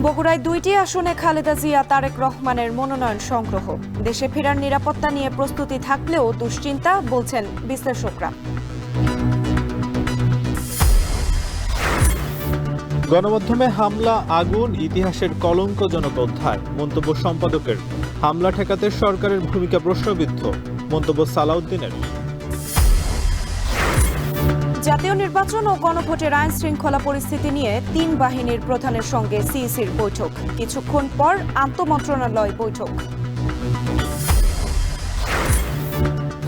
বগুড়ায় 2টি আসনে খালেদা জিয়া তারেক রহমানের মনোনয়ন সংগ্রহ। দেশে ফেরার নিরাপত্তা নিয়ে প্রস্তুতি থাকলেও দুশ্চিন্তা বলছেন বিশ্লেষকরা। গণমাধ্যমে হামলা আগুন ইতিহাসের কলঙ্কজনক অধ্যায় মন্তব্য সম্পাদকের। হামলা ঠেকাতে সরকারের ভূমিকা প্রশ্নবিদ্ধ মন্তব্য সালাউদ্দিনের। জাতীয় নির্বাচন ও গণভোটের আইন শৃঙ্খলা পরিস্থিতি নিয়ে 3 বাহিনীর প্রধানের সঙ্গে সিইসির বৈঠক। কিছুক্ষণ পর আন্তঃমন্ত্রণালয় বৈঠক।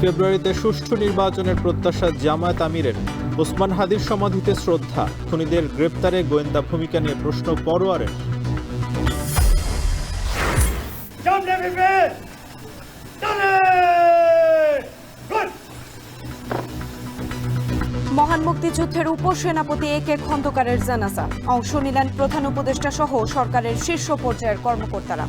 ফেব্রুয়ারিতে সুষ্ঠু নির্বাচনের প্রত্যাশা জামায়াত আমিরের। ওসমান হাদির সমাধিতে শ্রদ্ধা। খুনিদের গ্রেপ্তারে গোয়েন্দা ভূমিকা নিয়ে প্রশ্ন পরোয়ারের। মহান মুক্তিযুদ্ধের উপসেনাপতি একে খন্দকারের জানাজা। অংশ নিলেন প্রধান উপদেষ্টা সহ সরকারের শীর্ষ পর্যায়ের কর্মকর্তারা।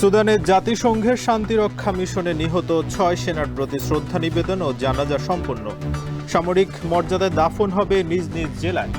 সুদানে জাতিসংঘের শান্তিরক্ষা মিশনে নিহত 6 সেনার প্রতি শ্রদ্ধা নিবেদন ও জানাজা সম্পন্ন। সামরিক মর্যাদায় দাফন হবে নিজ নিজ জেলায়।